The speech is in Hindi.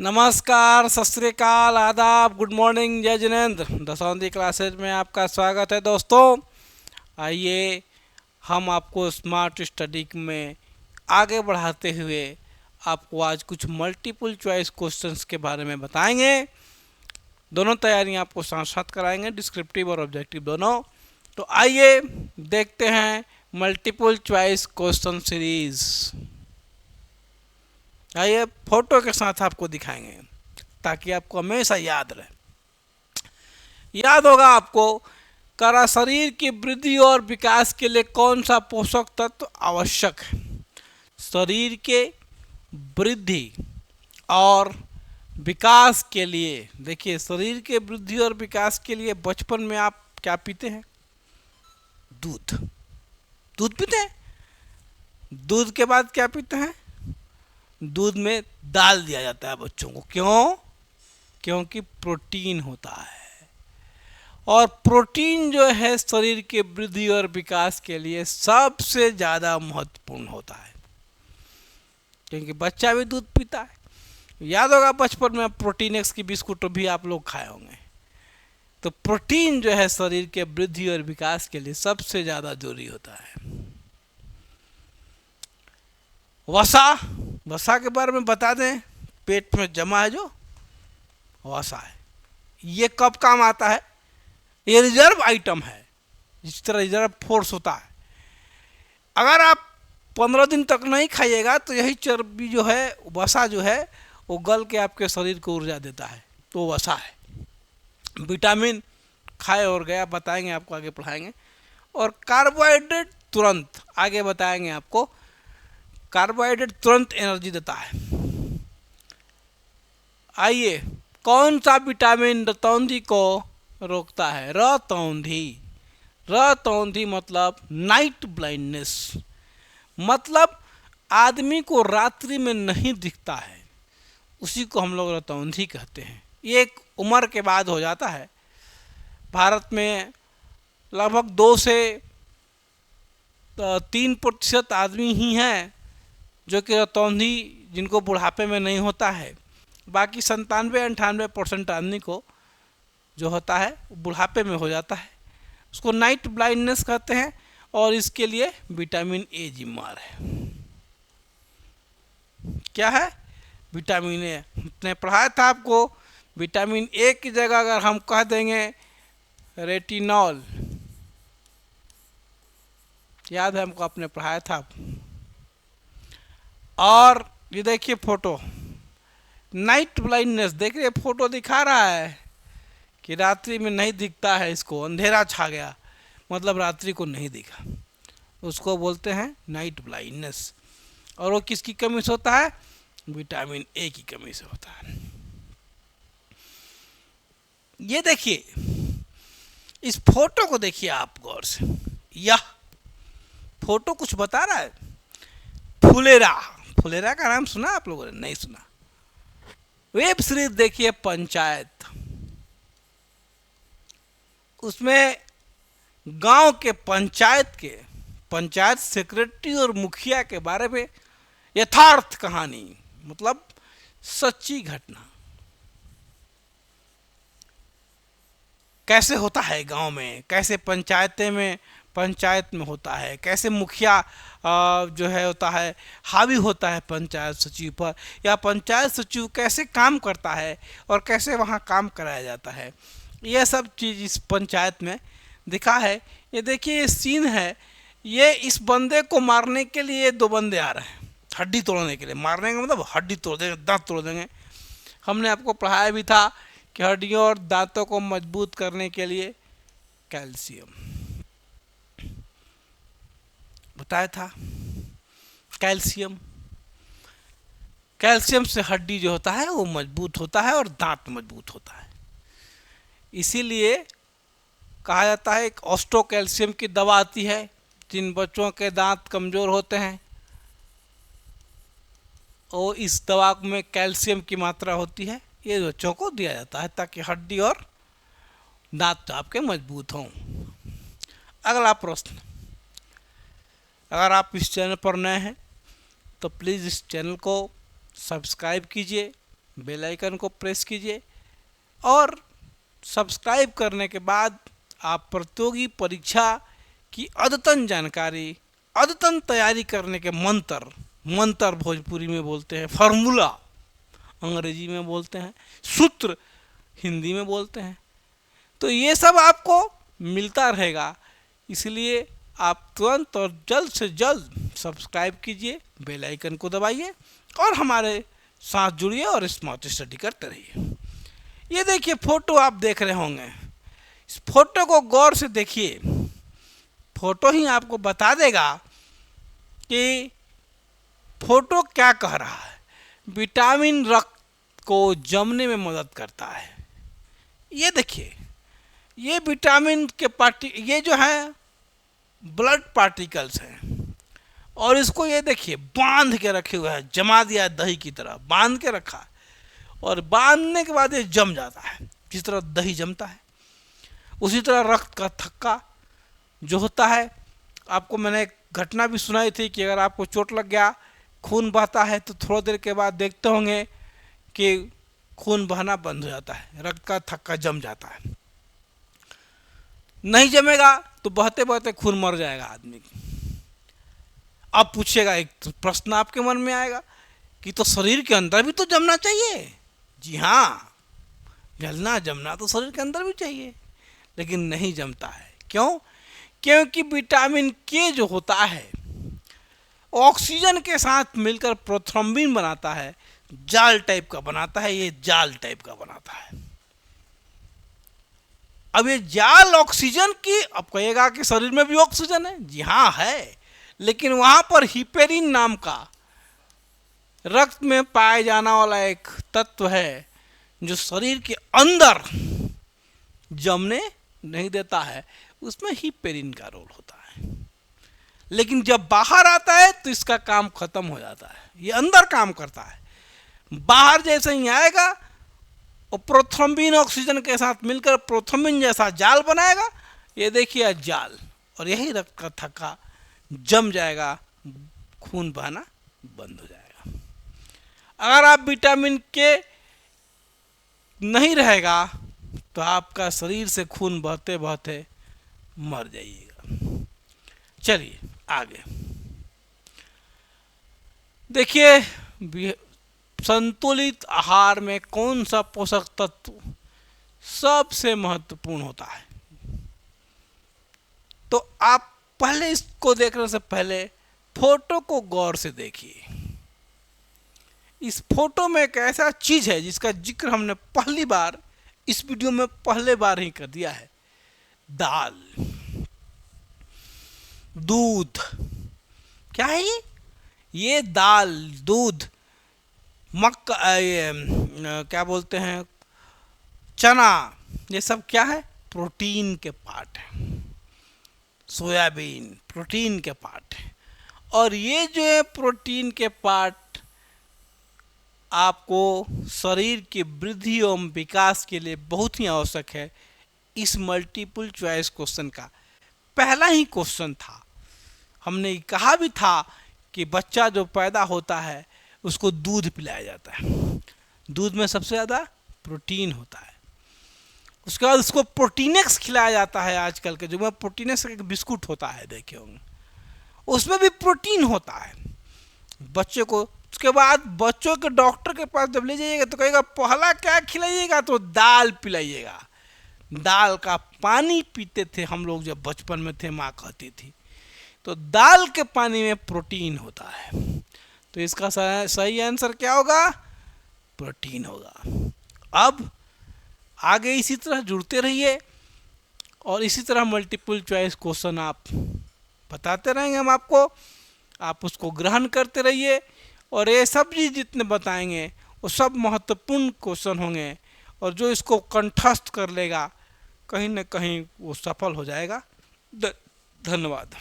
नमस्कार, सत श्री अकाल, आदाब, गुड मॉर्निंग, जय जिनेंद्र। दसौंधी क्लासेज में आपका स्वागत है दोस्तों। आइए हम आपको स्मार्ट स्टडी में आगे बढ़ाते हुए आपको आज कुछ मल्टीपल चॉइस क्वेश्चंस के बारे में बताएंगे। दोनों तैयारियां आपको साथ साथ कराएंगे, डिस्क्रिप्टिव और ऑब्जेक्टिव दोनों। तो आइए देखते हैं मल्टीपल चॉइस क्वेश्चन सीरीज। आइए फोटो के साथ आपको दिखाएंगे ताकि आपको हमेशा याद रहे। याद होगा आपको, करा शरीर की वृद्धि और विकास के लिए कौन सा पोषक तत्व आवश्यक है? शरीर के वृद्धि और विकास के लिए, देखिए शरीर के वृद्धि और विकास के लिए बचपन में आप क्या पीते हैं? दूध। दूध पीते हैं। दूध के बाद क्या पीते हैं? दूध में डाल दिया जाता है बच्चों को। क्यों? क्योंकि प्रोटीन होता है, और प्रोटीन जो है शरीर के वृद्धि और विकास के लिए सबसे ज़्यादा महत्वपूर्ण होता है, क्योंकि बच्चा भी दूध पीता है। याद होगा बचपन में प्रोटीन एक्स की बिस्कुट भी आप लोग खाए होंगे। तो प्रोटीन जो है शरीर के वृद्धि और विकास के लिए सबसे ज़्यादा जरूरी होता है। वसा, वसा के बारे में बता दें। पेट में जमा है जो वसा है, ये कब काम आता है? ये रिजर्व आइटम है, जिस तरह रिजर्व फोर्स होता है। अगर आप 15 दिन तक नहीं खाइएगा तो यही चर्बी जो है, वसा जो है, वो गल के आपके शरीर को ऊर्जा देता है, तो वसा है। विटामिन खाए और गया, बताएंगे आपको, आगे पढ़ाएंगे। और कार्बोहाइड्रेट तुरंत आगे बताएंगे आपको। कार्बोहाइड्रेट तुरंत एनर्जी देता है। आइए, कौन सा विटामिन रतौंधी को रोकता है? रतौंधी। रतौंधी मतलब नाइट ब्लाइंडनेस, मतलब आदमी को रात्रि में नहीं दिखता है, उसी को हम लोग रतौंधी कहते हैं। ये एक उम्र के बाद हो जाता है। भारत में लगभग 2 से 3% आदमी ही हैं जो कि रतौंधी, जिनको बुढ़ापे में नहीं होता है। बाकी 97-98% आदमी को जो होता है बुढ़ापे में हो जाता है। उसको नाइट ब्लाइंडनेस कहते हैं, और इसके लिए विटामिन ए जिम्मेदार है। क्या है? Vitamin A. हमने पढ़ाया था आपको, विटामिन ए की जगह अगर हम कह देंगे रेटिनॉल, याद है हमको, आपने पढ़ाया था। और ये देखिए फोटो, नाइट ब्लाइंडनेस, देख रहे फोटो दिखा रहा है कि रात्रि में नहीं दिखता है, इसको अंधेरा छा गया, मतलब रात्रि को नहीं दिखा, उसको बोलते हैं नाइट ब्लाइंडनेस। और वो किसकी कमी से होता है? विटामिन ए की कमी से होता है। ये देखिए, इस फोटो को देखिए आप गौर से। यह फोटो कुछ बता रहा है? फुलेरा। फुलेरा का नाम सुना आप लोगों ने? नहीं सुना। वेब सीरीज देखिए पंचायत, उसमें गांव के पंचायत सेक्रेटरी और मुखिया के बारे में यथार्थ कहानी, मतलब सच्ची घटना, कैसे होता है गांव में, कैसे पंचायत में होता है, कैसे मुखिया जो है होता है, हावी होता है पंचायत सचिव पर, या पंचायत सचिव कैसे काम करता है और कैसे वहाँ काम कराया जाता है। यह सब चीज़ इस पंचायत में दिखा है। ये देखिए, ये सीन है। ये इस बंदे को मारने के लिए 2 बंदे आ रहे हैं, हड्डी तोड़ने के लिए। मारने का मतलब हड्डी तोड़ देंगे, दांत तोड़ देंगे। हमने आपको पढ़ाया भी था कि हड्डियों और दांतों को मजबूत करने के लिए कैल्शियम बताया था। कैल्शियम से हड्डी जो होता है वो मजबूत होता है और दांत मजबूत होता है। इसीलिए कहा जाता है, एक ऑस्टो कैल्शियम की दवा आती है। जिन बच्चों के दांत कमज़ोर होते हैं, वो इस दवा में कैल्शियम की मात्रा होती है, ये बच्चों को दिया जाता है ताकि हड्डी और दांत आपके मजबूत हों। अगला प्रश्न, अगर आप इस चैनल पर नए हैं तो प्लीज़ इस चैनल को सब्सक्राइब कीजिए बेल आइकन को प्रेस कीजिए और सब्सक्राइब करने के बाद आप प्रतियोगी परीक्षा की अद्यतन जानकारी, अद्यतन तैयारी करने के मंत्र भोजपुरी में बोलते हैं, फार्मूला अंग्रेजी में बोलते हैं, सूत्र हिंदी में बोलते हैं, तो ये सब आपको मिलता रहेगा। इसलिए आप तुरंत और जल्द से जल्द सब्सक्राइब कीजिए, बेल आइकन को दबाइए और हमारे साथ जुड़िए और स्मार्ट स्टडी करते रहिए। ये देखिए फोटो आप देख रहे होंगे, इस फोटो को गौर से देखिए। फोटो ही आपको बता देगा कि फोटो क्या कह रहा है। विटामिन रक्त को जमने में मदद करता है। ये देखिए, ये विटामिन के ये जो है ब्लड पार्टिकल्स हैं और इसको ये देखिए बांध के रखे हुए हैं, जमा दिया है, दही की तरह बांध के रखा है और बांधने के बाद ये जम जाता है। जिस तरह दही जमता है उसी तरह रक्त का थक्का जो होता है, आपको मैंने एक घटना भी सुनाई थी कि अगर आपको चोट लग गया, खून बहता है, तो थोड़ी देर के बाद देखते होंगे कि खून बहना बंद हो जाता है, रक्त का थक्का जम जाता है। नहीं जमेगा तो बहते बहते खून मर जाएगा आदमी। अब पूछिएगा, एक तो प्रश्न आपके मन में आएगा कि तो शरीर के अंदर भी तो जमना चाहिए। जी हाँ, जलना जमना तो शरीर के अंदर भी चाहिए, लेकिन नहीं जमता है। क्यों? क्योंकि विटामिन के जो होता है ऑक्सीजन के साथ मिलकर प्रोथ्रोम्बिन बनाता है, जाल टाइप का बनाता है, ये जाल टाइप का बनाता है। अब ये जाल ऑक्सीजन की, अब कहिएगा कि शरीर में भी ऑक्सीजन है। जी हाँ है, लेकिन वहां पर हिपेरिन नाम का रक्त में पाए जाने वाला एक तत्व है जो शरीर के अंदर जमने नहीं देता है, उसमें हिपेरिन का रोल होता है। लेकिन जब बाहर आता है तो इसका काम खत्म हो जाता है, ये अंदर काम करता है। बाहर जैसे ही आएगा और प्रोथ्रोम्बिन ऑक्सीजन के साथ मिलकर प्रोथ्रोम्बिन जैसा जाल बनाएगा, ये देखिए जाल, और यही रक्त का थक्का जम जाएगा, खून बहना बंद हो जाएगा। अगर आप विटामिन के नहीं रहेगा तो आपका शरीर से खून बहते बहते मर जाइएगा। चलिए आगे देखिए, संतुलित आहार में कौन सा पोषक तत्व सबसे महत्वपूर्ण होता है। तो आप पहले इसको देखने से पहले फोटो को गौर से देखिए। इस फोटो में एक ऐसा चीज है जिसका जिक्र हमने पहली बार इस वीडियो में पहले बार ही कर दिया है, दाल, दूध। क्या है ये दाल, दूध, मक्का, क्या बोलते हैं, चना, ये सब क्या है? प्रोटीन के पार्ट है। सोयाबीन प्रोटीन के पार्ट है। और ये जो है प्रोटीन के पार्ट आपको शरीर की वृद्धि एवं विकास के लिए बहुत ही आवश्यक है। इस मल्टीपल चॉइस क्वेश्चन का पहला ही क्वेश्चन था। हमने कहा भी था कि बच्चा जो पैदा होता है उसको दूध पिलाया जाता है, दूध में सबसे ज़्यादा प्रोटीन होता है। उसके बाद उसको प्रोटीनेक्स खिलाया जाता है। आजकल के जो में प्रोटीनेक्स एक बिस्कुट होता है, देखे होंगे, उसमें भी प्रोटीन होता है बच्चे को। उसके बाद बच्चों के डॉक्टर के पास जब ले जाइएगा तो कहेगा पहला क्या खिलाइएगा, तो दाल पिलाइएगा। दाल का पानी पीते थे हम लोग जब बचपन में थे, माँ कहती थी। तो दाल के पानी में प्रोटीन होता है, तो इसका सही आंसर क्या होगा? प्रोटीन होगा। अब आगे इसी तरह जुड़ते रहिए और इसी तरह मल्टीपल चॉइस क्वेश्चन आप बताते रहेंगे हम आपको, आप उसको ग्रहण करते रहिए। और ये सब चीज़ जितने बताएंगे वो सब महत्वपूर्ण क्वेश्चन होंगे, और जो इसको कंठस्थ कर लेगा कहीं न कहीं वो सफल हो जाएगा। धन्यवाद।